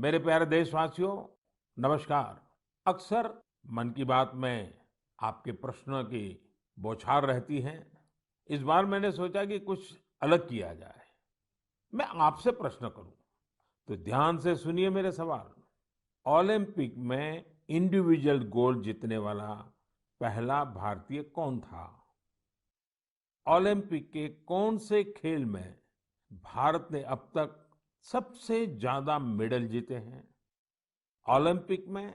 मेरे प्यारे देशवासियों, नमस्कार। अक्सर मन की बात में आपके प्रश्नों की बौछार रहती है। इस बार मैंने सोचा कि कुछ अलग किया जाए। मैं आपसे प्रश्न करूं, तो ध्यान से सुनिए मेरे सवाल। ओलंपिक में इंडिविजुअल गोल्ड जीतने वाला पहला भारतीय कौन था? ओलंपिक के कौन से खेल में भारत ने अब तक सबसे ज्यादा मेडल जीते हैं? ओलंपिक में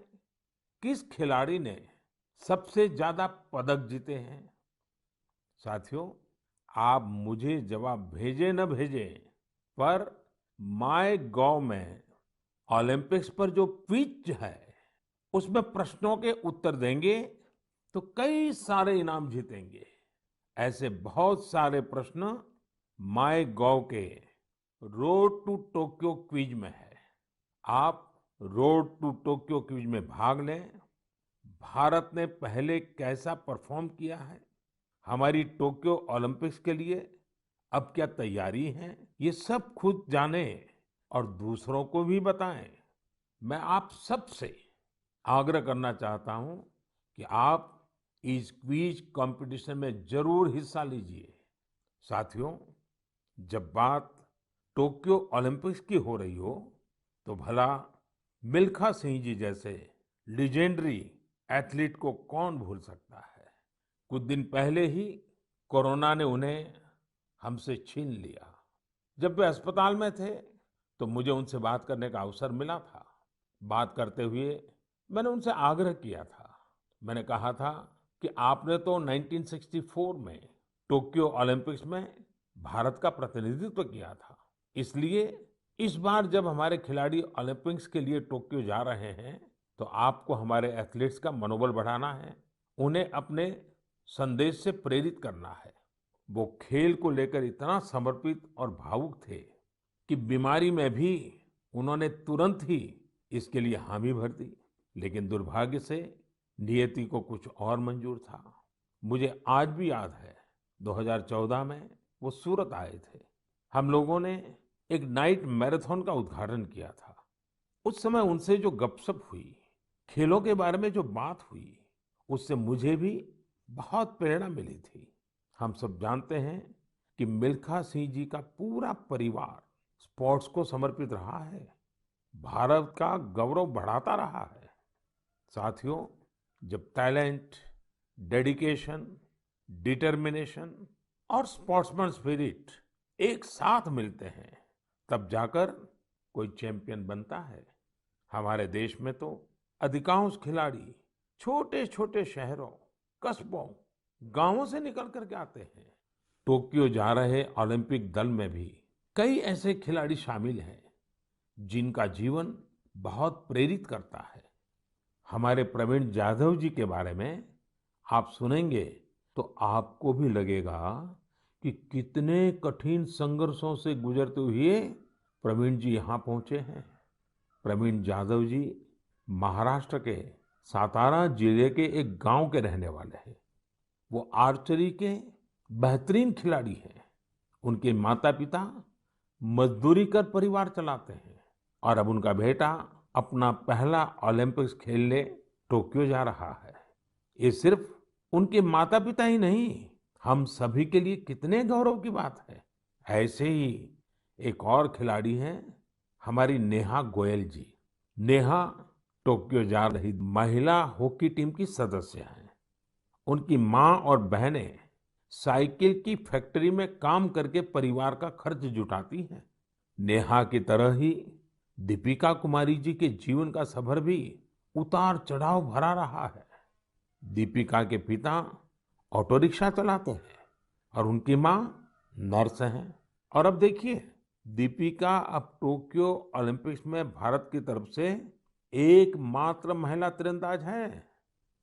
किस खिलाड़ी ने सबसे ज्यादा पदक जीते हैं? साथियों, आप मुझे जवाब भेजे न भेजे, पर माय गॉव में ओलंपिक्स पर जो क्विज है, उसमें प्रश्नों के उत्तर देंगे तो कई सारे इनाम जीतेंगे। ऐसे बहुत सारे प्रश्न माय गॉव के रोड टू टोक्यो क्विज में है। आप रोड टू टोक्यो क्विज में भाग लें। भारत ने पहले कैसा परफॉर्म किया है, हमारी टोक्यो ओलंपिक्स के लिए अब क्या तैयारी है, ये सब खुद जानें और दूसरों को भी बताएं। मैं आप सबसे आग्रह करना चाहता हूं कि आप इस क्विज कंपटीशन में जरूर हिस्सा लीजिए। साथियों, जब बात टोक्यो ओलंपिक्स की हो रही हो, तो भला मिल्खा सिंह जी जैसे लेजेंडरी एथलीट को कौन भूल सकता है। कुछ दिन पहले ही कोरोना ने उन्हें हमसे छीन लिया। जब वे अस्पताल में थे, तो मुझे उनसे बात करने का अवसर मिला था। बात करते हुए मैंने उनसे आग्रह किया था। मैंने कहा था कि आपने तो 1964 में टोक्यो ओलंपिक्स में भारत का प्रतिनिधित्व किया था। इसलिए इस बार जब हमारे खिलाड़ी ओलंपिक्स के लिए टोक्यो जा रहे हैं, तो आपको हमारे एथलीट्स का मनोबल बढ़ाना है, उन्हें अपने संदेश से प्रेरित करना है। वो खेल को लेकर इतना समर्पित और भावुक थे कि बीमारी में भी उन्होंने तुरंत ही इसके लिए हामी भर दी। लेकिन दुर्भाग्य से नियति को कुछ और मंजूर था। मुझे आज भी याद है, 2014 में वो सूरत आए थे। हम लोगों ने एक नाइट मैराथन का उद्घाटन किया था। उस समय उनसे जो गपशप हुई, खेलों के बारे में जो बात हुई, उससे मुझे भी बहुत प्रेरणा मिली थी। हम सब जानते हैं कि मिल्खा सिंह जी का पूरा परिवार स्पोर्ट्स को समर्पित रहा है, भारत का गौरव बढ़ाता रहा है। साथियों, जब टैलेंट, डेडिकेशन, डिटर्मिनेशन और स्पोर्ट्समैन स्पिरिट एक साथ मिलते हैं, तब जाकर कोई चैंपियन बनता है। हमारे देश में तो अधिकांश खिलाड़ी छोटे छोटे शहरों, कस्बों, गांवों से निकल करके आते हैं। टोक्यो जा रहे ओलंपिक दल में भी कई ऐसे खिलाड़ी शामिल हैं जिनका जीवन बहुत प्रेरित करता है। हमारे प्रवीण जाधव जी के बारे में आप सुनेंगे तो आपको भी लगेगा कि कितने कठिन संघर्षों से गुजरते हुए प्रवीण जी यहाँ पहुंचे हैं। प्रवीण जाधव जी महाराष्ट्र के सातारा जिले के एक गांव के रहने वाले हैं। वो आर्चरी के बेहतरीन खिलाड़ी हैं। उनके माता पिता मजदूरी कर परिवार चलाते हैं, और अब उनका बेटा अपना पहला ओलंपिक्स खेलने टोक्यो जा रहा है। ये सिर्फ उनके माता पिता ही नहीं, हम सभी के लिए कितने गौरव की बात है। ऐसे ही एक और खिलाड़ी हैं हमारी नेहा गोयल जी। नेहा टोक्यो जा रही महिला हॉकी टीम की सदस्य हैं। उनकी माँ और बहनें साइकिल की फैक्ट्री में काम करके परिवार का खर्च जुटाती हैं। नेहा की तरह ही दीपिका कुमारी जी के जीवन का सफर भी उतार चढ़ाव भरा रहा है। दीपिका के पिता ऑटो रिक्शा चलाते हैं और उनकी माँ नर्स हैं। और अब देखिए, दीपिका अब टोक्यो ओलंपिक्स में भारत की तरफ से एकमात्र महिला तीरंदाज हैं।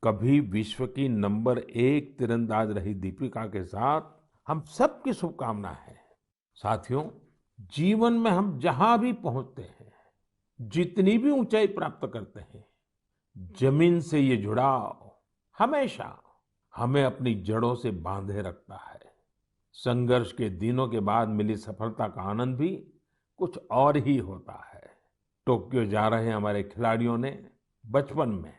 कभी विश्व की नंबर 1 तीरंदाज रही दीपिका के साथ हम सबकी शुभकामना है। साथियों, जीवन में हम जहां भी पहुंचते हैं, जितनी भी ऊंचाई प्राप्त करते हैं, जमीन से ये जुड़ाव हमेशा हमें अपनी जड़ों से बांधे रखता है। संघर्ष के दिनों के बाद मिली सफलता का आनंद भी कुछ और ही होता है। टोक्यो जा रहे हमारे खिलाड़ियों ने बचपन में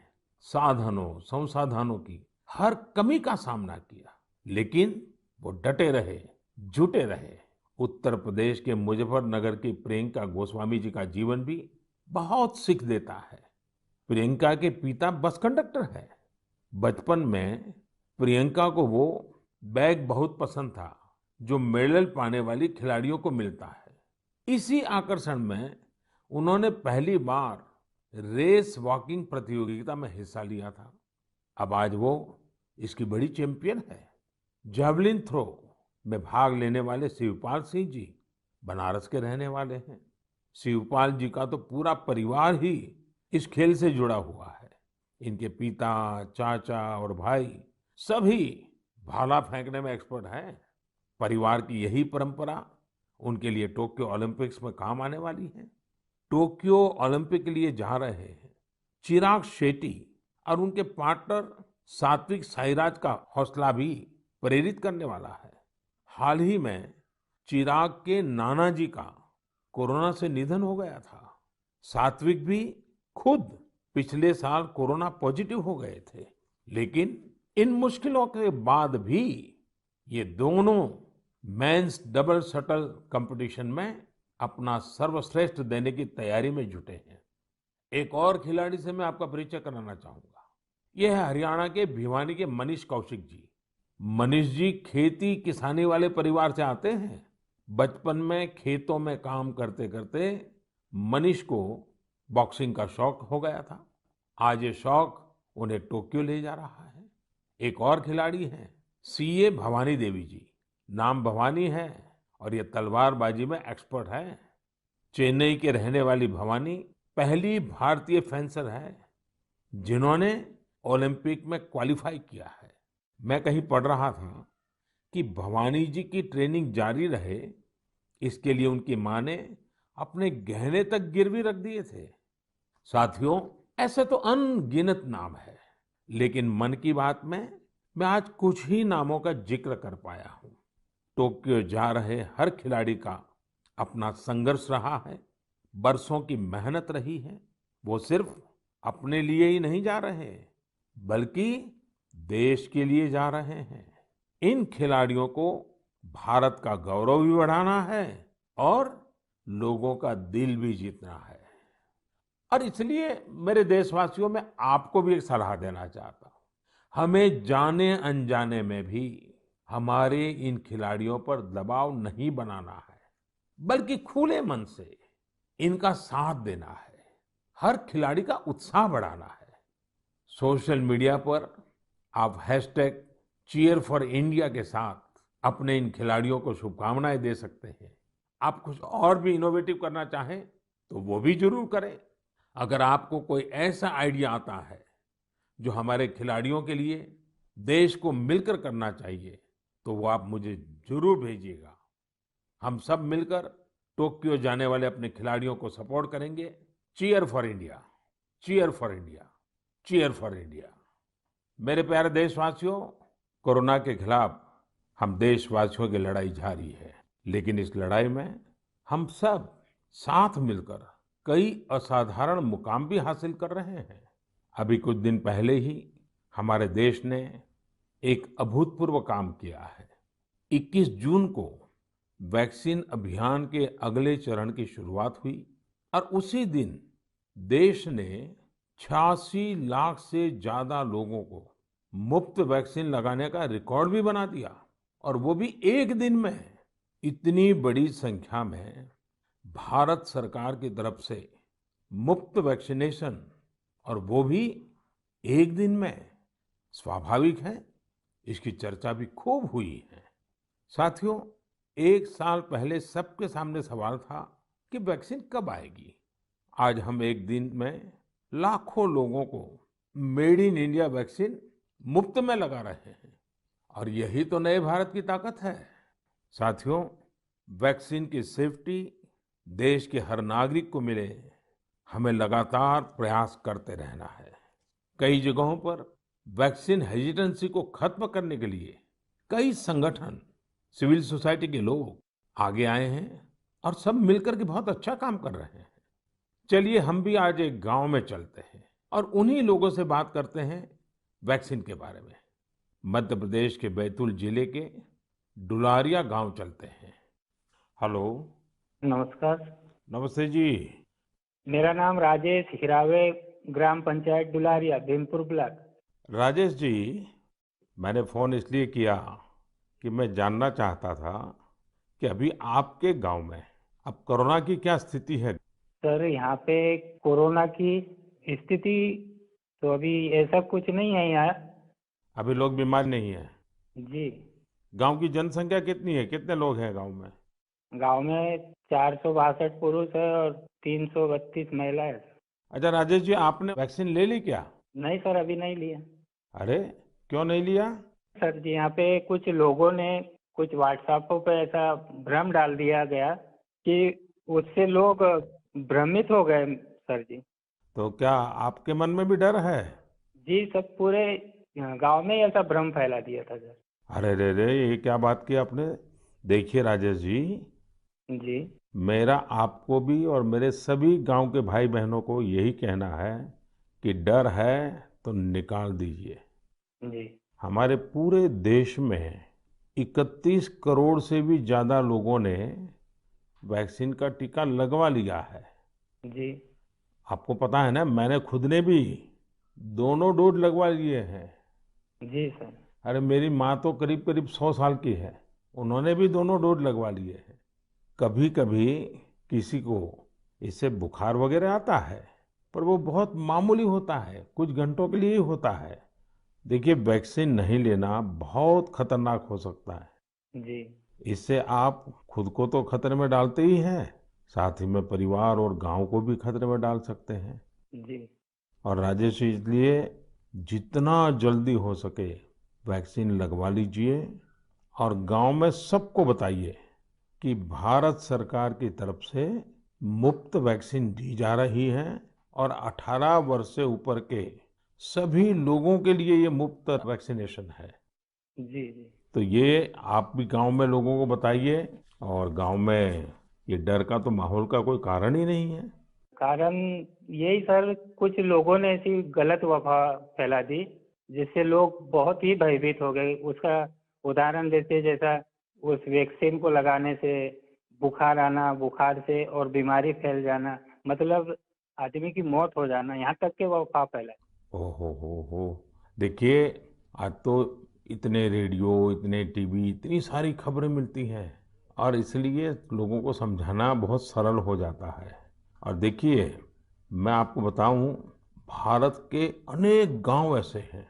साधनों, संसाधनों की हर कमी का सामना किया, लेकिन वो डटे रहे, जुटे रहे। उत्तर प्रदेश के मुजफ्फरनगर की प्रियंका गोस्वामी जी का जीवन भी बहुत सीख देता है। प्रियंका के पिता बस कंडक्टर है। बचपन में प्रियंका को वो बैग बहुत पसंद था जो मेडल पाने वाली खिलाड़ियों को मिलता है। इसी आकर्षण में उन्होंने पहली बार रेस वॉकिंग प्रतियोगिता में हिस्सा लिया था। अब आज वो इसकी बड़ी चैंपियन है। जावलिन थ्रो में भाग लेने वाले शिवपाल सिंह जी बनारस के रहने वाले हैं। शिवपाल जी का तो पूरा परिवार ही इस खेल से जुड़ा हुआ है। इनके पिता, चाचा और भाई सभी भाला फेंकने में एक्सपर्ट हैं। परिवार की यही परंपरा उनके लिए टोक्यो ओलंपिक्स में काम आने वाली है। टोक्यो ओलंपिक के लिए जा रहे हैं चिराग शेट्टी और उनके पार्टनर सात्विक साईराज का हौसला भी प्रेरित करने वाला है। हाल ही में चिराग के नाना जी का कोरोना से निधन हो गया था। सात्विक भी खुद पिछले साल कोरोना पॉजिटिव हो गए थे, लेकिन इन मुश्किलों के बाद भी ये दोनों मेंस डबल शटल कंपटीशन में अपना सर्वश्रेष्ठ देने की तैयारी में जुटे हैं। एक और खिलाड़ी से मैं आपका परिचय कराना चाहूंगा। यह है हरियाणा के भिवानी के मनीष कौशिक जी। मनीष जी खेती किसानी वाले परिवार से आते हैं। बचपन में खेतों में काम करते करते मनीष को बॉक्सिंग का शौक हो गया था। आज ये शौक उन्हें टोक्यो ले जा रहा है। एक और खिलाड़ी हैं सीए भवानी देवी जी। नाम भवानी है और ये तलवारबाजी में एक्सपर्ट है। चेन्नई के रहने वाली भवानी पहली भारतीय फेंसर है जिन्होंने ओलंपिक में क्वालिफाई किया है। मैं कहीं पढ़ रहा था कि भवानी जी की ट्रेनिंग जारी रहे, इसके लिए उनकी मां ने अपने गहने तक गिरवी रख दिए थे। साथियों, ऐसे तो अनगिनत नाम है, लेकिन मन की बात में मैं आज कुछ ही नामों का जिक्र कर पाया हूं। टोक्यो जा रहे हर खिलाड़ी का अपना संघर्ष रहा है, बरसों की मेहनत रही है। वो सिर्फ अपने लिए ही नहीं जा रहे, बल्कि देश के लिए जा रहे हैं। इन खिलाड़ियों को भारत का गौरव भी बढ़ाना है और लोगों का दिल भी जीतना है। और इसलिए मेरे देशवासियों, मैं आपको भी एक सलाह देना चाहता हूं। हमें जाने अनजाने में भी हमारे इन खिलाड़ियों पर दबाव नहीं बनाना है, बल्कि खुले मन से इनका साथ देना है। हर खिलाड़ी का उत्साह बढ़ाना है। सोशल मीडिया पर आप हैशटैग चीयर फॉर इंडिया के साथ अपने इन खिलाड़ियों को शुभकामनाएं दे सकते हैं। आप कुछ और भी इनोवेटिव करना चाहें तो वो भी जरूर करें। अगर आपको कोई ऐसा आइडिया आता है जो हमारे खिलाड़ियों के लिए देश को मिलकर करना चाहिए, तो वो आप मुझे जरूर भेजिएगा। हम सब मिलकर टोक्यो जाने वाले अपने खिलाड़ियों को सपोर्ट करेंगे। Cheer for India, cheer for India, cheer for India. मेरे प्यारे देशवासियों, कोरोना के खिलाफ हम देशवासियों की लड़ाई जारी है, लेकिन इस लड़ाई में हम सब साथ मिलकर कई असाधारण मुकाम भी हासिल कर रहे हैं। अभी कुछ दिन पहले ही हमारे देश ने एक अभूतपूर्व काम किया है। 21 जून को वैक्सीन अभियान के अगले चरण की शुरुआत हुई और उसी दिन देश ने 86 लाख से ज्यादा लोगों को मुफ्त वैक्सीन लगाने का रिकॉर्ड भी बना दिया। और वो भी एक दिन में। इतनी बड़ी संख्या में भारत सरकार की तरफ से मुफ्त वैक्सीनेशन, और वो भी एक दिन में, स्वाभाविक है इसकी चर्चा भी खूब हुई है। साथियों, एक साल पहले सबके सामने सवाल था कि वैक्सीन कब आएगी। आज हम एक दिन में लाखों लोगों को मेड इन इंडिया वैक्सीन मुफ्त में लगा रहे हैं, और यही तो नए भारत की ताकत है। साथियों, वैक्सीन की सेफ्टी देश के हर नागरिक को मिले, हमें लगातार प्रयास करते रहना है। कई जगहों पर वैक्सीन हेजिटेंसी को खत्म करने के लिए कई संगठन, सिविल सोसाइटी के लोग आगे आए हैं और सब मिलकर के बहुत अच्छा काम कर रहे हैं। चलिए हम भी आज एक गांव में चलते हैं और उन्हीं लोगों से बात करते हैं वैक्सीन के बारे में। मध्य प्रदेश के बैतूल जिले के डुलारिया गांव चलते हैं। हेलो। नमस्कार। नमस्ते जी। मेरा नाम राजेश हिरावे, ग्राम पंचायत डुलारिया, भीमपुर ब्लॉक। राजेश जी, मैंने फोन इसलिए किया कि मैं जानना चाहता था कि अभी आपके गांव में अब कोरोना की क्या स्थिति है। सर, यहाँ पे कोरोना की स्थिति तो अभी ऐसा कुछ नहीं है यहाँ। अभी लोग बीमार नहीं है। जी। गांव की जनसंख्या कितनी है, कितने लोग हैं गांव में। गांव में 462 पुरुष है और 332 महिला है। अच्छा राजेश जी, आपने वैक्सीन ले ली क्या। नहीं सर, अभी नहीं लिया। अरे, क्यों नहीं लिया। सर जी, यहाँ पे कुछ लोगों ने कुछ व्हाट्सएप पे ऐसा भ्रम डाल दिया गया कि उससे लोग भ्रमित हो गए सर जी। तो क्या आपके मन में भी डर है। जी, सब पूरे गांव में ही ऐसा भ्रम फैला दिया था सर। अरे रे रे, ये क्या बात की आपने। देखिए राजेश जी, जी। मेरा आपको भी और मेरे सभी गांव के भाई बहनों को यही कहना है कि डर है तो निकाल दीजिए। जी। हमारे पूरे देश में 31 करोड़ से भी ज्यादा लोगों ने वैक्सीन का टीका लगवा लिया है। जी। आपको पता है ना, मैंने खुद ने भी दोनों डोज लगवा लिए हैं। जी सर। अरे मेरी माँ तो करीब करीब 100 साल की है, उन्होंने भी दोनों डोज लगवा लिए हैं। कभी कभी किसी को इससे बुखार वगैरह आता है, पर वो बहुत मामूली होता है, कुछ घंटों के लिए ही होता है। देखिए, वैक्सीन नहीं लेना बहुत खतरनाक हो सकता है। जी। इससे आप खुद को तो खतरे में डालते ही हैं, साथ ही में परिवार और गांव को भी खतरे में डाल सकते हैं। जी। और राजेश जी, इसलिए जितना जल्दी हो सके वैक्सीन लगवा लीजिए और गांव में सबको बताइए कि भारत सरकार की तरफ से मुफ्त वैक्सीन दी जा रही है और 18 वर्ष से ऊपर के सभी लोगों के लिए ये मुफ्त वैक्सीनेशन है। जी। जी। तो ये आप भी गांव में लोगों को बताइए। और गांव में ये डर का तो माहौल का कोई कारण ही नहीं है। कारण यही सर, कुछ लोगों ने ऐसी गलत अफवाह फैला दी जिससे लोग बहुत ही भयभीत हो गए। उसका उदाहरण देते, जैसा उस वैक्सीन को लगाने से बुखार आना, बुखार से और बीमारी फैल जाना, मतलब आदमी की मौत हो जाना, यहाँ तक के वो अफवाह फैलाए। हो। देखिए, आज तो इतने रेडियो, इतने टीवी, इतनी सारी खबरें मिलती हैं और इसलिए लोगों को समझाना बहुत सरल हो जाता है। और देखिए, मैं आपको बताऊं, भारत के अनेक गांव ऐसे हैं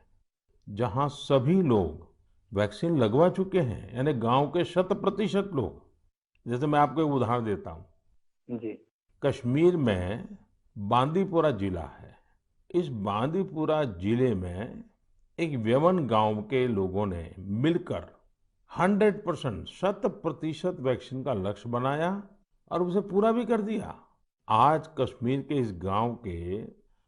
जहां सभी लोग वैक्सीन लगवा चुके हैं, यानी गांव के 100% लोग। जैसे मैं आपको एक उदाहरण देता हूं। जी। कश्मीर में बांदीपुरा जिला है। इस बांदीपुरा जिले में एक व्यवन गांव के लोगों ने मिलकर 100% 100% वैक्सीन का लक्ष्य बनाया और उसे पूरा भी कर दिया। आज कश्मीर के इस गांव के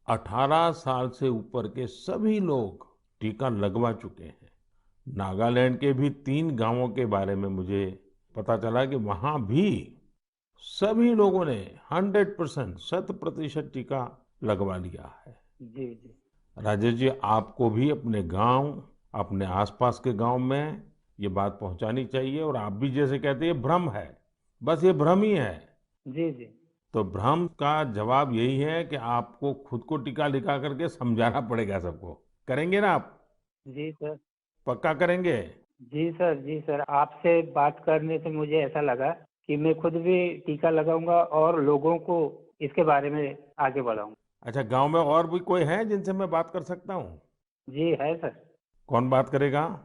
18 साल से ऊपर के सभी लोग टीका लगवा चुके हैं। नागालैंड के भी 3 गांवों के बारे में मुझे पता चला कि वहां भी सभी लोगों ने 100% 100% टीका लगवा लिया है। जी। जी। राजेश जी, आपको भी अपने गांव, अपने आसपास के गांव में ये बात पहुंचानी चाहिए। और आप भी जैसे कहते हैं, ये भ्रम है, बस ये भ्रम ही है। जी। जी। तो भ्रम का जवाब यही है कि आपको खुद को टीका लगा करके समझाना पड़ेगा सबको। करेंगे ना आप। जी सर। पक्का करेंगे। जी सर। जी सर, आपसे बात करने से मुझे ऐसा लगा कि मैं खुद भी टीका लगाऊंगा और लोगों को इसके बारे में आगे बढ़ाऊंगा। अच्छा, गांव में और भी कोई है जिनसे मैं बात कर सकता हूँ। जी है सर। कौन बात करेगा।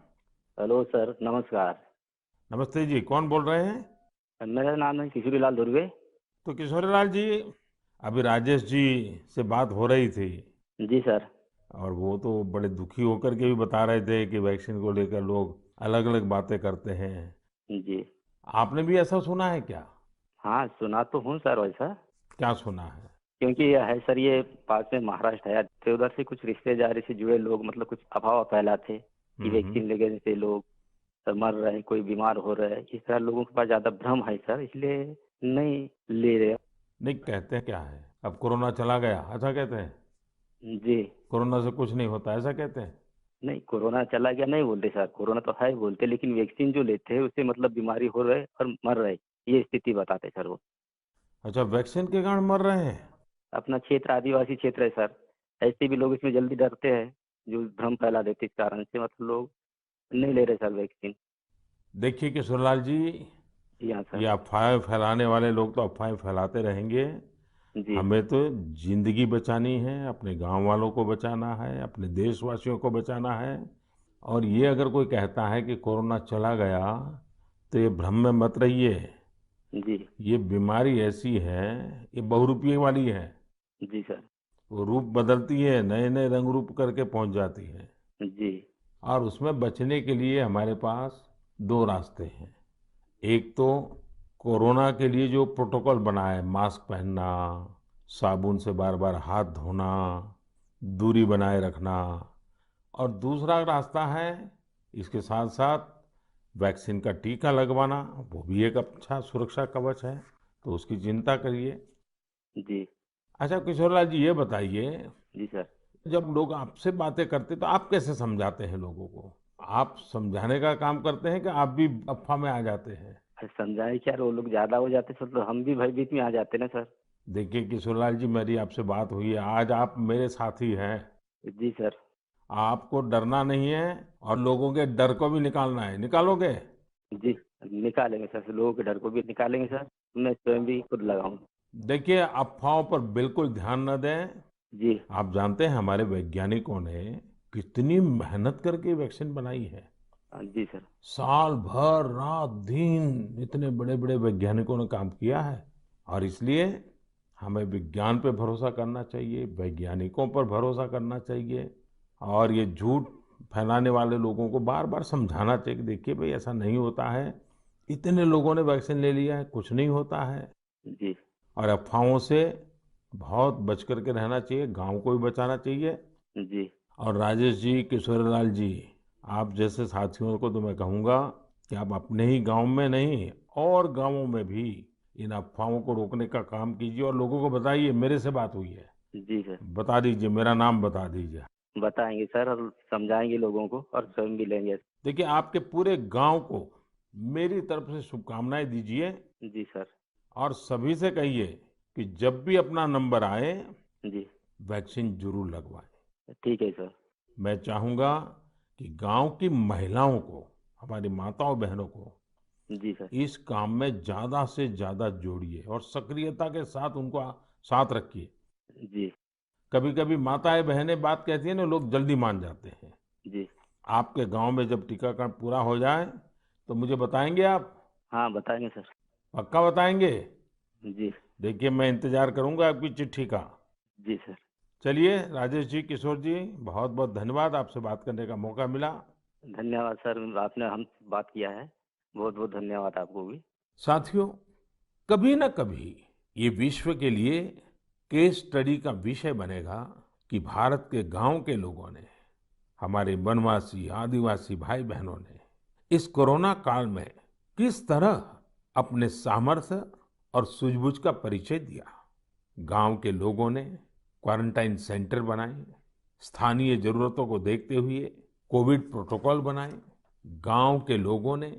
हेलो सर, नमस्कार। नमस्ते जी, कौन बोल रहे हैं। मेरा नाम है किशोरीलाल धुर्वे। तो किशोरीलाल जी, अभी राजेश जी से बात हो रही थी जी सर। और वो तो बड़े दुखी होकर के भी बता रहे थे कि वैक्सीन को लेकर लोग अलग अलग बातें करते हैं। जी। आपने भी ऐसा सुना है क्या। हाँ, सुना तो हूँ सर वैसा। क्या सुना है। क्योंकि यह है सर, ये पास में महाराष्ट्र है, तो उधर से कुछ रिश्तेदारी से जुड़े लोग मतलब कुछ अफवाह फैलाते कि हम्म। वैक्सीन लेने से लोग मर रहे हैं, कोई बीमार हो रहा है। इस तरह लोगों के पास ज्यादा भ्रम है सर, इसलिए नहीं ले रहे। नहीं, कहते हैं क्या है, अब कोरोना चला गया ऐसा कहते हैं? जी। कोरोना से कुछ नहीं होता ऐसा कहते हैं? नहीं, कोरोना चला गया नहीं बोलते सर, कोरोना तो है बोलते, लेकिन वैक्सीन जो लेते हैं उससे मतलब बीमारी हो रहे और मर रहे, ये स्थिति बताते सर वो। अच्छा, वैक्सीन के कारण मर रहे हैं? अपना क्षेत्र आदिवासी क्षेत्र है सर, ऐसे भी लोग इसमें जल्दी डरते हैं, जो भ्रम फैला देते इस कारण से मतलब लोग नहीं ले रहे सर वैक्सीन। देखिए किशोरलाल जी, जी हाँ ये सर। अफवाहें फैलाने वाले लोग तो अफवाहें फैलाते रहेंगे। जी। हमें तो जिंदगी बचानी है, अपने गांव वालों को बचाना है, अपने देशवासियों को बचाना है। और ये अगर कोई कहता है कि कोरोना चला गया, तो ये भ्रम में मत रहिए। जी। ये बीमारी ऐसी है, ये बहुरूपिये वाली है। जी सर। वो रूप बदलती है, नए नए रंग रूप करके पहुंच जाती है। जी। और उसमें बचने के लिए हमारे पास दो रास्ते हैं। एक तो कोरोना के लिए जो प्रोटोकॉल बना है, मास्क पहनना, साबुन से बार बार हाथ धोना, दूरी बनाए रखना। और दूसरा रास्ता है, इसके साथ साथ वैक्सीन का टीका लगवाना। वो भी एक अच्छा सुरक्षा कवच है, तो उसकी चिंता करिए। जी। अच्छा किशोरलाल जी, ये बताइए, जी सर। जब लोग आपसे बातें करते तो आप कैसे समझाते हैं लोगों को? आप समझाने का काम करते हैं कि आप भी अफवाह में आ जाते हैं? अरे समझाए क्या, वो लोग ज्यादा हो जाते सर, तो हम भी भयभीत में आ जाते ना सर। देखिए किशोरलाल जी, मेरी आपसे बात हुई है, आज आप मेरे साथी हैं। जी सर। आपको डरना नहीं है और लोगों के डर को भी निकालना है। निकालोगे? जी। निकालेंगे सर, लोगों के डर को भी निकालेंगे सर, मैं स्वयं भी खुद लगाऊंगा। देखिए, अफवाहों पर बिल्कुल ध्यान न दें। जी। आप जानते हैं हमारे वैज्ञानिकों ने कितनी मेहनत करके वैक्सीन बनाई है। जी सर। साल भर रात दिन इतने बड़े बड़े वैज्ञानिकों ने काम किया है। और इसलिए हमें विज्ञान पे भरोसा करना चाहिए, वैज्ञानिकों पर भरोसा करना चाहिए। और ये झूठ फैलाने वाले लोगों को बार बार समझाना चाहिए कि देखिए भाई, ऐसा नहीं होता है। इतने लोगों ने वैक्सीन ले लिया है, कुछ नहीं होता है। जी। और अफवाहों से बहुत बच करके रहना चाहिए, गांव को भी बचाना चाहिए। जी। और राजेश जी, किशोरीलाल जी, आप जैसे साथियों को तो मैं कहूंगा कि आप अपने ही गांव में नहीं और गांवों में भी इन अफवाहों को रोकने का काम कीजिए और लोगों को बताइए मेरे से बात हुई है। जी सर। बता दीजिए, मेरा नाम बता दीजिए। बताएंगे सर और समझाएंगे लोगों को और स्वयं भी लेंगे। देखिए, आपके पूरे गांव को मेरी तरफ से शुभकामनाएं दीजिए। जी सर। और सभी से कहिए कि जब भी अपना नंबर आए, जी। वैक्सीन जरूर लगवाएं। ठीक है सर। मैं चाहूंगा कि गांव की महिलाओं को, हमारी माताओं बहनों को जी सर। इस काम में ज्यादा से ज्यादा जोड़िए और सक्रियता के साथ उनको साथ रखिए। जी। कभी कभी माताएं बहनें बात कहती है ना, लोग जल्दी मान जाते हैं। जी। आपके गांव में जब टीकाकरण पूरा हो जाए तो मुझे बताएंगे आप? हाँ बताएंगे सर। पक्का बताएंगे? जी। देखिए, मैं इंतजार करूंगा आपकी चिट्ठी का। जी सर। चलिए राजेश जी, किशोर जी, बहुत बहुत धन्यवाद, आपसे बात करने का मौका मिला। धन्यवाद सर, आपने हम बात किया है, बहुत बहुत धन्यवाद आपको भी। साथियों, कभी ना कभी ये विश्व के लिए केस स्टडी का विषय बनेगा कि भारत के गांव के लोगों ने, हमारे वनवासी आदिवासी भाई बहनों ने इस कोरोना काल में किस तरह अपने सामर्थ्य और सूझबूझ का परिचय दिया। गांव के लोगों ने क्वारंटाइन सेंटर बनाए, स्थानीय जरूरतों को देखते हुए कोविड प्रोटोकॉल बनाए। गांव के लोगों ने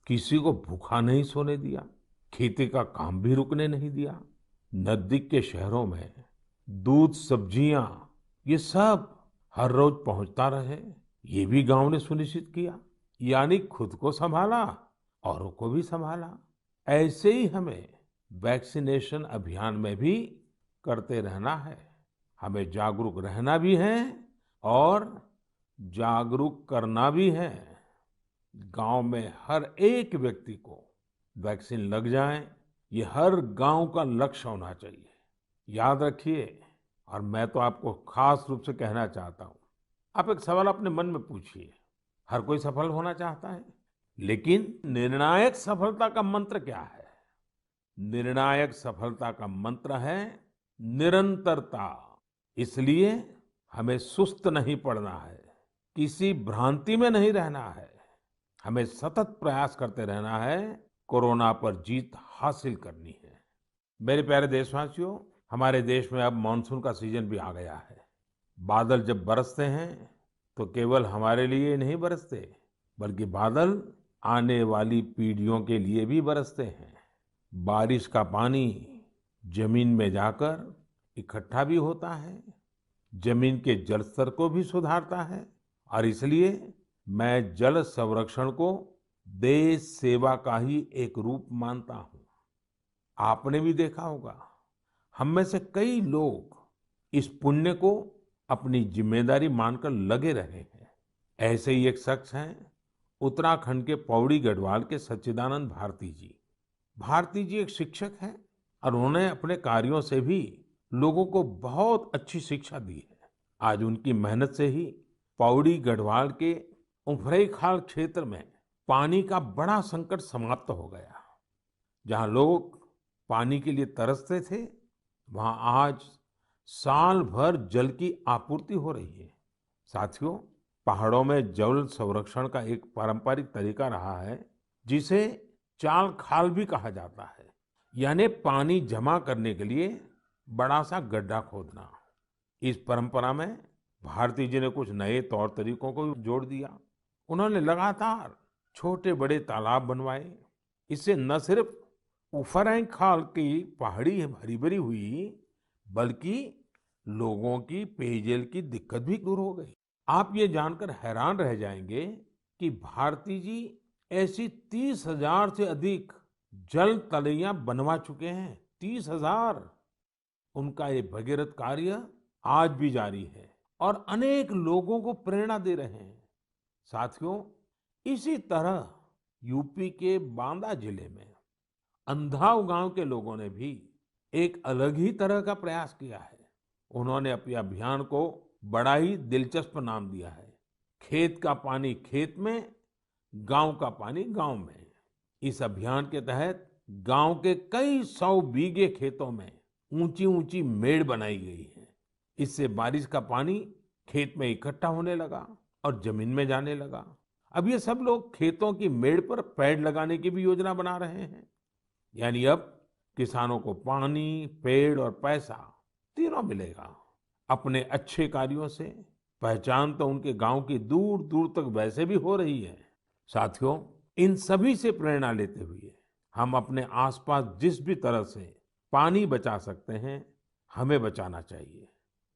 किसी को भूखा नहीं सोने दिया, खेती का काम भी रुकने नहीं दिया। नजदीक के शहरों में दूध, सब्जियां, ये सब हर रोज पहुंचता रहे, ये भी गांव ने सुनिश्चित किया। यानी खुद को संभाला, औरों को भी संभाला। ऐसे ही हमें वैक्सीनेशन अभियान में भी करते रहना है। हमें जागरूक रहना भी है और जागरूक करना भी है। गांव में हर एक व्यक्ति को वैक्सीन लग जाए, ये हर गांव का लक्ष्य होना चाहिए। याद रखिए, और मैं तो आपको खास रूप से कहना चाहता हूं, आप एक सवाल अपने मन में पूछिए। हर कोई सफल होना चाहता है, लेकिन निर्णायक सफलता का मंत्र क्या है? निर्णायक सफलता का मंत्र है निरंतरता। इसलिए हमें सुस्त नहीं पड़ना है, किसी भ्रांति में नहीं रहना है। हमें सतत प्रयास करते रहना है, कोरोना पर जीत हासिल करनी है। मेरे प्यारे देशवासियों, हमारे देश में अब मानसून का सीजन भी आ गया है। बादल जब बरसते हैं तो केवल हमारे लिए नहीं बरसते, बल्कि बादल आने वाली पीढ़ियों के लिए भी बरसते हैं। बारिश का पानी जमीन में जाकर इकट्ठा भी होता है, जमीन के जल स्तर को भी सुधारता है, और इसलिए मैं जल संरक्षण को देश सेवा का ही एक रूप मानता हूँ। आपने भी देखा होगा, हम में से कई लोग इस पुण्य को अपनी जिम्मेदारी मानकर लगे रहे हैं। ऐसे ही एक शख्स हैं उत्तराखंड के पौड़ी गढ़वाल के सच्चिदानंद भारती जी। भारती जी एक शिक्षक हैं और उन्होंने अपने कार्यों से भी लोगों को बहुत अच्छी शिक्षा दी है। आज उनकी मेहनत से ही पौड़ी गढ़वाल के उफरैंखाल क्षेत्र में पानी का बड़ा संकट समाप्त हो गया। जहां लोग पानी के लिए तरसते थे, वहां आज साल भर जल की आपूर्ति हो रही है। साथियों, पहाड़ों में जल संरक्षण का एक पारंपरिक तरीका रहा है, जिसे चाल खाल भी कहा जाता है, यानी पानी जमा करने के लिए बड़ा सा गड्ढा खोदना। इस परंपरा में भारती जी ने कुछ नए तौर तरीकों को जोड़ दिया। उन्होंने लगातार छोटे बड़े तालाब बनवाए। इससे न सिर्फ उफरैंखाल की पहाड़ी हरी भरी हुई, बल्कि लोगों की पेयजल की दिक्कत भी दूर हो गई। आप ये जानकर हैरान रह जाएंगे कि भारती जी ऐसी 30,000 से अधिक जल तलैया बनवा चुके हैं। 30,000। उनका ये भगीरथ कार्य आज भी जारी है और अनेक लोगों को प्रेरणा दे रहे हैं। साथियों, इसी तरह यूपी के बांदा जिले में अंधाव गांव के लोगों ने भी एक अलग ही तरह का प्रयास किया है। उन्होंने अपने अभियान को बड़ा ही दिलचस्प नाम दिया है, खेत का पानी खेत में, गांव का पानी गांव में। इस अभियान के तहत गांव के कई 100 बीघे खेतों में ऊंची ऊंची मेड़ बनाई गई है। इससे बारिश का पानी खेत में इकट्ठा होने लगा और जमीन में जाने लगा। अब ये सब लोग खेतों की मेड़ पर पेड़ लगाने की भी योजना बना रहे हैं। यानी अब किसानों को पानी, पेड़ और पैसा तीनों मिलेगा। अपने अच्छे कार्यों से पहचान तो उनके गांव की दूर दूर तक वैसे भी हो रही है। साथियों, इन सभी से प्रेरणा लेते हुए हम अपने आसपास जिस भी तरह से पानी बचा सकते हैं, हमें बचाना चाहिए।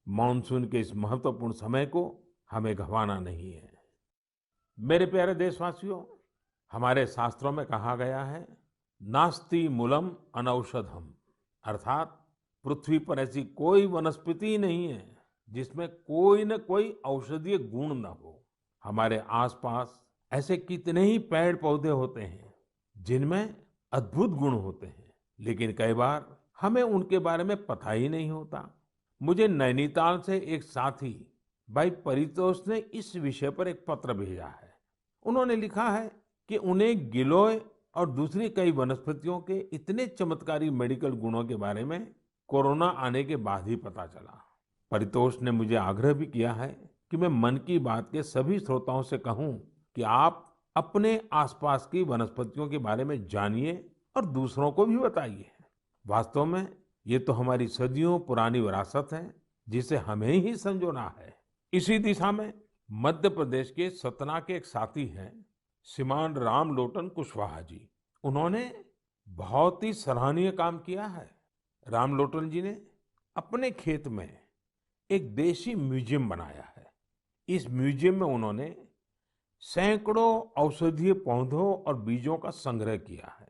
मानसून के इस महत्वपूर्ण समय को हमें गंवाना नहीं है। मेरे प्यारे देशवासियों, हमारे शास्त्रों में कहा गया है, नास्ति मूलम अनौषधम, अर्थात पृथ्वी पर ऐसी कोई वनस्पति ही नहीं है जिसमें कोई न कोई औषधीय गुण न हो। हमारे आसपास ऐसे कितने ही पेड़ पौधे होते हैं जिनमें अद्भुत गुण होते हैं, लेकिन कई बार हमें उनके बारे में पता ही नहीं होता। मुझे नैनीताल से एक साथी भाई परितोष ने इस विषय पर एक पत्र भेजा है। उन्होंने लिखा है कि उन्हें गिलोय और दूसरी कई वनस्पतियों के इतने चमत्कारी मेडिकल गुणों के बारे में कोरोना आने के बाद ही पता चला। परितोष ने मुझे आग्रह भी किया है कि मैं मन की बात के सभी श्रोताओं से कहूं कि आप अपने आसपास की वनस्पतियों के बारे में जानिए और दूसरों को भी बताइए। वास्तव में ये तो हमारी सदियों पुरानी विरासत है, जिसे हमें ही संजोना है। इसी दिशा में मध्य प्रदेश के सतना के एक साथी हैं श्रीमान रामलोटन कुशवाहा जी। उन्होंने बहुत ही सराहनीय काम किया है। रामलोटन जी ने अपने खेत में एक देशी म्यूजियम बनाया है। इस म्यूजियम में उन्होंने सैकड़ों औषधीय पौधों और बीजों का संग्रह किया है।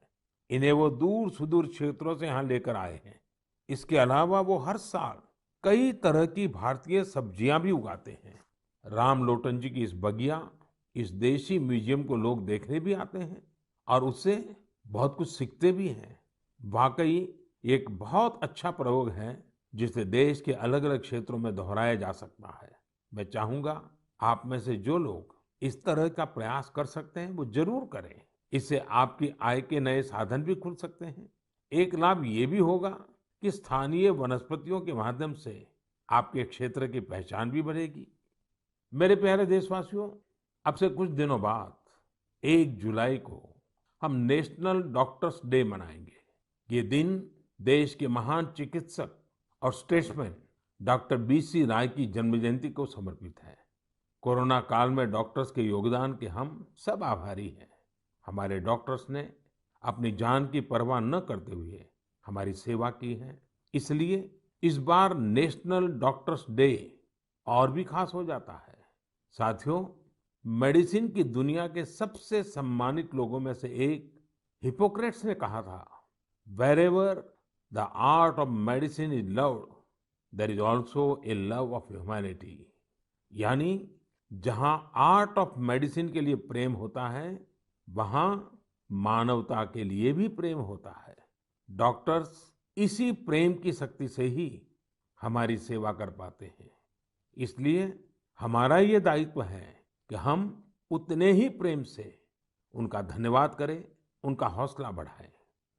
इन्हें वो दूर सुदूर क्षेत्रों से यहाँ लेकर आए हैं। इसके अलावा वो हर साल कई तरह की भारतीय सब्जियां भी उगाते हैं। रामलोटन जी की इस बगिया, इस देशी म्यूजियम को लोग देखने भी आते हैं और उससे बहुत कुछ सीखते भी हैं। वाकई ये एक बहुत अच्छा प्रयोग है जिसे देश के अलग अलग क्षेत्रों में दोहराया जा सकता है। मैं चाहूंगा आप में से जो लोग इस तरह का प्रयास कर सकते हैं वो जरूर करें। इससे आपकी आय के नए साधन भी खुल सकते हैं। एक लाभ ये भी होगा कि स्थानीय वनस्पतियों के माध्यम से आपके क्षेत्र की पहचान भी बढ़ेगी। मेरे प्यारे देशवासियों, अब से कुछ दिनों बाद 1 जुलाई को हम नेशनल डॉक्टर्स डे मनाएंगे। ये दिन देश के महान चिकित्सक और स्टेट्समैन डॉक्टर बीसी राय की जन्म जयंती को समर्पित है। कोरोना काल में डॉक्टर्स के योगदान के हम सब आभारी हैं। हमारे डॉक्टर्स ने अपनी जान की परवाह न करते हुए हमारी सेवा की है। इसलिए इस बार नेशनल डॉक्टर्स डे और भी खास हो जाता है। साथियों, मेडिसिन की दुनिया के सबसे सम्मानित लोगों में से एक हिपोक्रेट्स ने कहा था, wherever the art of medicine is loved, there is also a love of humanity. यानी जहां आर्ट ऑफ मेडिसिन के लिए प्रेम होता है, वहां मानवता के लिए भी प्रेम होता है। डॉक्टर्स इसी प्रेम की शक्ति से ही हमारी सेवा कर पाते हैं। इसलिए हमारा ये दायित्व है कि हम उतने ही प्रेम से उनका धन्यवाद करें, उनका हौसला बढ़ाएं।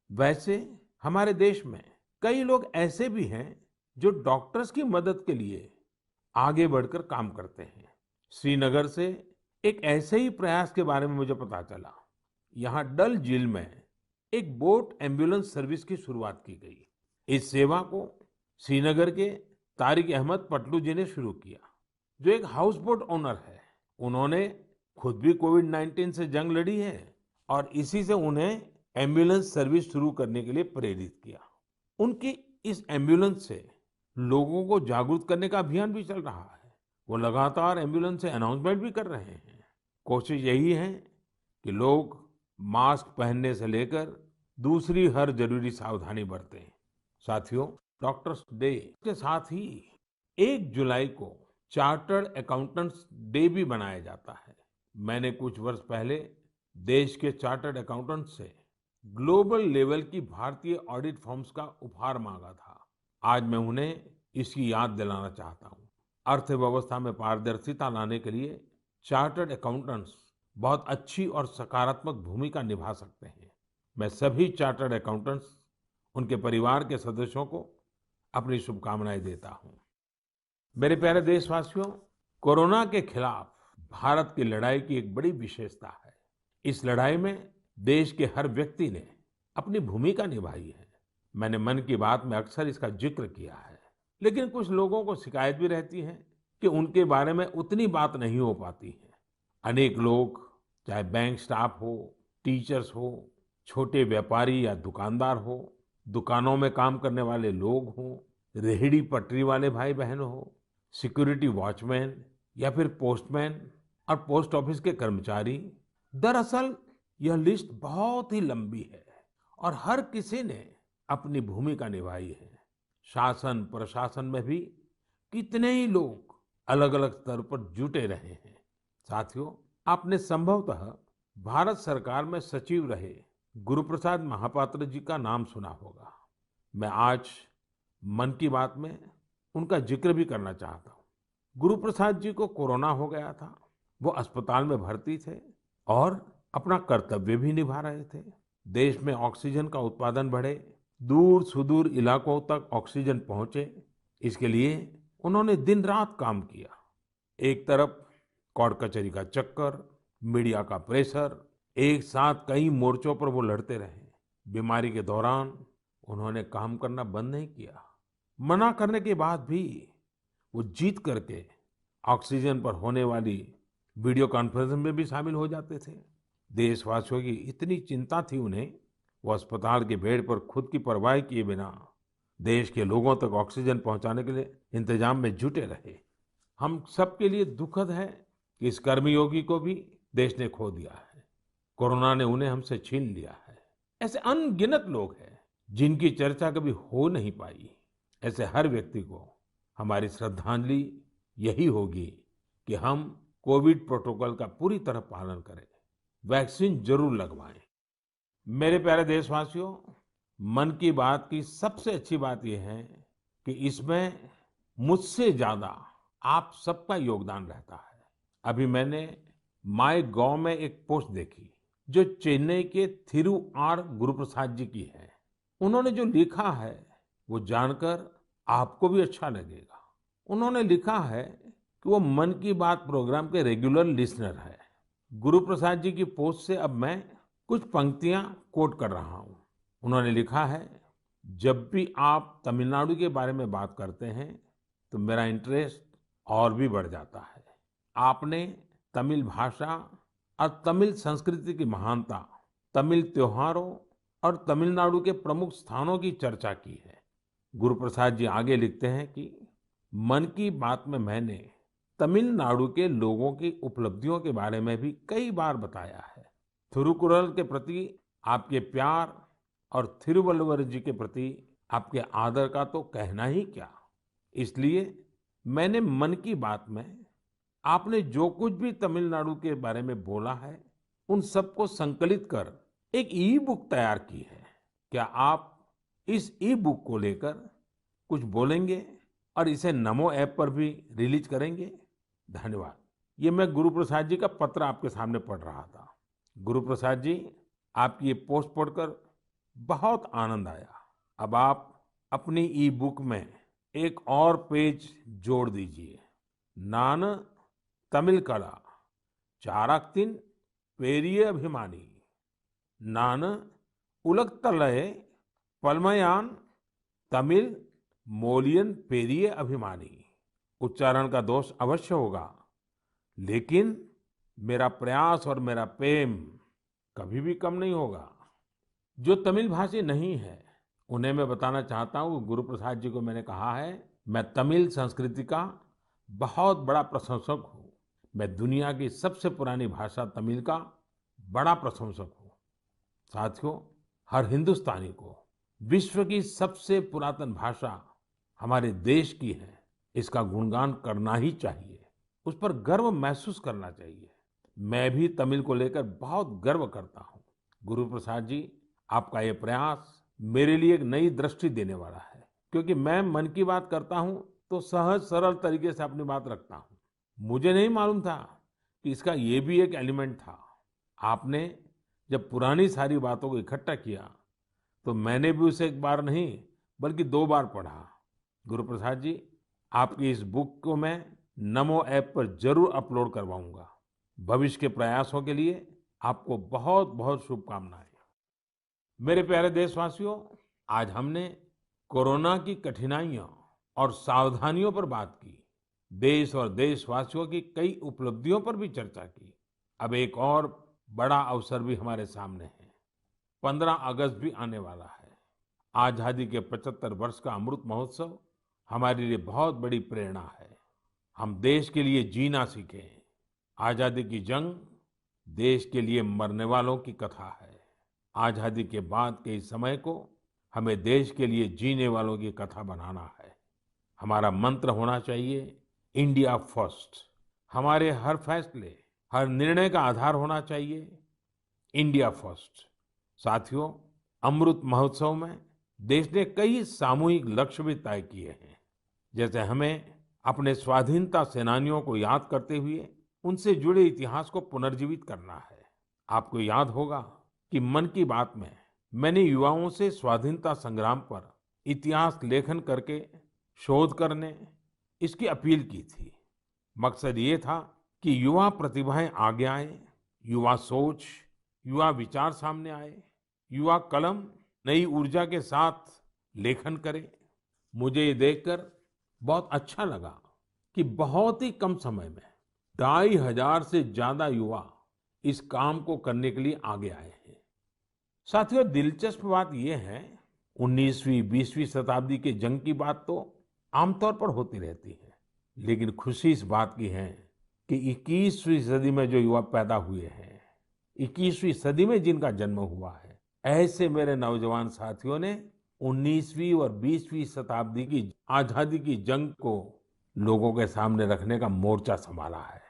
वैसे हमारे देश में कई लोग ऐसे भी हैं जो डॉक्टर्स की मदद के लिए आगे बढ़कर काम करते हैं। श्रीनगर से एक ऐसे ही प्रयास के बारे में मुझे पता चला। यहाँ डल झील में एक बोट एम्बुलेंस सर्विस की शुरुआत की गई। इस सेवा को श्रीनगर के तारिक अहमद पटलू जी ने शुरू किया, जो एक हाउस बोट ओनर है। उन्होंने खुद भी कोविड-19 से जंग लड़ी है और इसी से उन्हें एम्बुलेंस सर्विस शुरू करने के लिए प्रेरित किया। उनकी इस एम्बुलेंस से लोगों को जागरूक करने का अभियान भी चल रहा है। वो लगातार एम्बुलेंस से अनाउंसमेंट भी कर रहे हैं। कोशिश यही है कि लोग मास्क पहनने से लेकर दूसरी हर जरूरी सावधानी बरतें। साथियों, डॉक्टर्स डे के साथ ही 1 जुलाई को चार्टर्ड अकाउंटेंट्स डे भी मनाया जाता है। मैंने कुछ वर्ष पहले देश के चार्टर्ड अकाउंटेंट्स से ग्लोबल लेवल की भारतीय ऑडिट फर्म्स का उपहार मांगा था। आज मैं उन्हें इसकी याद दिलाना चाहता हूँ। अर्थव्यवस्था में पारदर्शिता लाने के लिए चार्टर्ड अकाउंटेंट्स बहुत अच्छी और सकारात्मक भूमिका निभा सकते हैं। मैं सभी चार्टर्ड अकाउंटेंट्स, उनके परिवार के सदस्यों को अपनी शुभकामनाएं देता हूँ। मेरे प्यारे देशवासियों, कोरोना के खिलाफ भारत की लड़ाई की एक बड़ी विशेषता है। इस लड़ाई में देश के हर व्यक्ति ने अपनी भूमिका निभाई है। मैंने मन की बात में अक्सर इसका जिक्र किया है, लेकिन कुछ लोगों को शिकायत भी रहती है कि उनके बारे में उतनी बात नहीं हो पाती है। अनेक लोग, चाहे बैंक स्टाफ हो, टीचर्स हो, छोटे व्यापारी या दुकानदार हो, दुकानों में काम करने वाले लोग हों, रेहड़ी पटरी वाले भाई बहन हो, सिक्योरिटी वॉचमैन या फिर पोस्टमैन और पोस्ट ऑफिस के कर्मचारी, दरअसल यह लिस्ट बहुत ही लंबी है और हर किसी ने अपनी भूमिका निभाई है। शासन प्रशासन में भी कितने ही लोग अलग अलग स्तर पर जुटे रहे हैं। साथियों, आपने संभवतः भारत सरकार में सचिव रहे गुरुप्रसाद महापात्र जी का नाम सुना होगा। मैं आज मन की बात में उनका जिक्र भी करना चाहता हूँ। गुरुप्रसाद जी को कोरोना हो गया था। वो अस्पताल में भर्ती थे और अपना कर्तव्य भी निभा रहे थे। देश में ऑक्सीजन का उत्पादन बढ़े, दूर सुदूर इलाकों तक ऑक्सीजन पहुंचे, इसके लिए उन्होंने दिन रात काम किया। एक तरफ कोर्ट कचहरी का चक्कर, मीडिया का प्रेशर, एक साथ कई मोर्चों पर वो लड़ते रहे। बीमारी के दौरान उन्होंने काम करना बंद नहीं किया। मना करने के बाद भी वो जीत करके ऑक्सीजन पर होने वाली वीडियो कॉन्फ्रेंस में भी शामिल हो जाते थे। देशवासियों की इतनी चिंता थी उन्हें, वो अस्पताल के बेड पर खुद की परवाह किए बिना देश के लोगों तक ऑक्सीजन पहुंचाने के लिए इंतजाम में जुटे रहे। हम सबके लिए दुखद है कि इस कर्मयोगी को भी देश ने खो दिया है। कोरोना ने उन्हें हमसे छीन लिया है। ऐसे अनगिनत लोग हैं जिनकी चर्चा कभी हो नहीं पाई। ऐसे हर व्यक्ति को हमारी श्रद्धांजलि यही होगी कि हम कोविड प्रोटोकॉल का पूरी तरह पालन करें, वैक्सीन जरूर लगवाएं। मेरे प्यारे देशवासियों, मन की बात की सबसे अच्छी बात यह है कि इसमें मुझसे ज्यादा आप सबका योगदान रहता है। अभी मैंने माय गॉव में एक पोस्ट देखी जो चेन्नई के थिरु आर गुरुप्रसाद जी की है। उन्होंने जो लिखा है वो जानकर आपको भी अच्छा लगेगा। उन्होंने लिखा है कि वो मन की बात प्रोग्राम के रेगुलर लिसनर है। गुरुप्रसाद जी की पोस्ट से अब मैं कुछ पंक्तियां कोट कर रहा हूं। उन्होंने लिखा है, जब भी आप तमिलनाडु के बारे में बात करते हैं तो मेरा इंटरेस्ट और भी बढ़ जाता है। आपने तमिल भाषा और तमिल संस्कृति की महानता, तमिल त्योहारों और तमिलनाडु के प्रमुख स्थानों की चर्चा की है। गुरु प्रसाद जी आगे लिखते हैं कि मन की बात में मैंने तमिलनाडु के लोगों की उपलब्धियों के बारे में भी कई बार बताया है। थिरुकुरल के प्रति आपके प्यार और थिरुवल्लुवर जी के प्रति आपके आदर का तो कहना ही क्या। इसलिए मैंने मन की बात में आपने जो कुछ भी तमिलनाडु के बारे में बोला है उन सबको संकलित कर एक ई बुक तैयार की है। क्या आप इस ई बुक को लेकर कुछ बोलेंगे और इसे नमो ऐप पर भी रिलीज करेंगे? धन्यवाद। ये मैं गुरु प्रसाद जी का पत्र आपके सामने पढ़ रहा था। गुरु प्रसाद जी, आपकी ये पोस्ट पढ़कर बहुत आनंद आया। अब आप अपनी ई बुक में एक और पेज जोड़ दीजिए। नान तमिल कला चाराक्तिन पेरिय अभिमानी, नान उलगतलय पलमयान तमिल मोलियन पेरिय अभिमानी। उच्चारण का दोष अवश्य होगा, लेकिन मेरा प्रयास और मेरा प्रेम कभी भी कम नहीं होगा। जो तमिल भाषी नहीं है उन्हें मैं बताना चाहता हूँ, गुरु प्रसाद जी को मैंने कहा है, मैं तमिल संस्कृति का बहुत बड़ा प्रशंसक हूँ। मैं दुनिया की सबसे पुरानी भाषा तमिल का बड़ा प्रशंसक हूँ। साथियों, हर हिंदुस्तानी को विश्व की सबसे पुरातन भाषा हमारे देश की है, इसका गुणगान करना ही चाहिए, उस पर गर्व महसूस करना चाहिए। मैं भी तमिल को लेकर बहुत गर्व करता हूँ। गुरु प्रसाद जी, आपका ये प्रयास मेरे लिए एक नई दृष्टि देने वाला है, क्योंकि मैं मन की बात करता हूँ तो सहज सरल तरीके से अपनी बात रखता हूँ। मुझे नहीं मालूम था कि इसका ये भी एक एलिमेंट था। आपने जब पुरानी सारी बातों को इकट्ठा किया तो मैंने भी उसे एक बार नहीं बल्कि 2 बार पढ़ा। गुरु प्रसाद जी, आपकी इस बुक को मैं नमो ऐप पर जरूर अपलोड करवाऊंगा। भविष्य के प्रयासों के लिए आपको बहुत बहुत शुभकामनाएं। मेरे प्यारे देशवासियों, आज हमने कोरोना की कठिनाइयों और सावधानियों पर बात की। देश और देशवासियों की कई उपलब्धियों पर भी चर्चा की। अब एक और बड़ा अवसर भी हमारे सामने है। 15 अगस्त भी आने वाला है। आजादी के 75 वर्ष का अमृत महोत्सव हमारे लिए बहुत बड़ी प्रेरणा है। हम देश के लिए जीना सीखें। आजादी की जंग देश के लिए मरने वालों की कथा है। आजादी के बाद के इस समय को हमें देश के लिए जीने वालों की कथा बनाना है। हमारा मंत्र होना चाहिए इंडिया फर्स्ट। हमारे हर फैसले, हर निर्णय का आधार होना चाहिए इंडिया फर्स्ट। साथियों, अमृत महोत्सव में देश ने कई सामूहिक लक्ष्य भी तय किए हैं। जैसे हमें अपने स्वाधीनता सेनानियों को याद करते हुए उनसे जुड़े इतिहास को पुनर्जीवित करना है। आपको याद होगा कि मन की बात में मैंने युवाओं से स्वाधीनता संग्राम पर इतिहास लेखन करके शोध करने इसकी अपील की थी। मकसद ये था कि युवा प्रतिभाएं आगे आए, युवा सोच, युवा विचार सामने आए, युवा कलम नई ऊर्जा के साथ लेखन करे। मुझे ये देखकर बहुत अच्छा लगा कि बहुत ही कम समय में 2500 से ज्यादा युवा इस काम को करने के लिए आगे आए हैं। साथियों, दिलचस्प बात यह है, 19वीं 20वीं शताब्दी के जंग की बात तो आमतौर पर होती रहती है, लेकिन खुशी इस बात की है कि 21वीं सदी में जो युवा पैदा हुए हैं, 21वीं सदी में जिनका जन्म हुआ है, ऐसे मेरे नौजवान साथियों ने 19वीं और 20वीं शताब्दी की आजादी की जंग को लोगों के सामने रखने का मोर्चा संभाला है।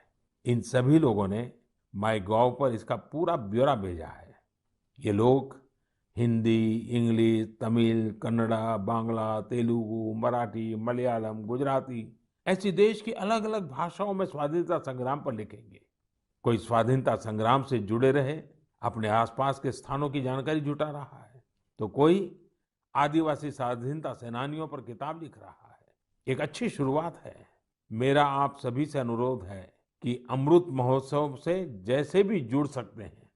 इन सभी लोगों ने माईगॉव पर इसका पूरा ब्यौरा भेजा है। ये लोग हिंदी, इंग्लिश, तमिल, कन्नड़ा, बांग्ला, तेलुगु, मराठी, मलयालम, गुजराती ऐसी देश की अलग अलग भाषाओं में स्वाधीनता संग्राम पर लिखेंगे। कोई स्वाधीनता संग्राम से जुड़े रहे अपने आसपास के स्थानों की जानकारी जुटा रहा है, तो कोई आदिवासी स्वाधीनता सेनानियों पर किताब लिख रहा है। एक अच्छी शुरुआत है। मेरा आप सभी से अनुरोध है कि अमृत महोत्सव से जैसे भी जुड़ सकते हैं,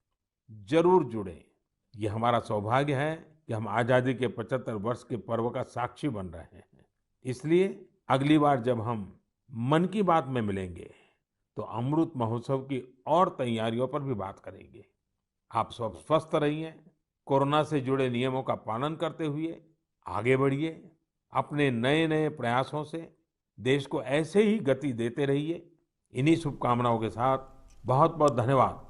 जरूर जुड़ें। ये हमारा सौभाग्य है कि हम आजादी के 75 वर्ष के पर्व का साक्षी बन रहे हैं। इसलिए अगली बार जब हम मन की बात में मिलेंगे तो अमृत महोत्सव की और तैयारियों पर भी बात करेंगे। आप सब स्वस्थ रहिए, कोरोना से जुड़े नियमों का पालन करते हुए आगे बढ़िए। अपने नए नए प्रयासों से देश को ऐसे ही गति देते रहिए। इन्हीं शुभकामनाओं के साथ बहुत बहुत धन्यवाद।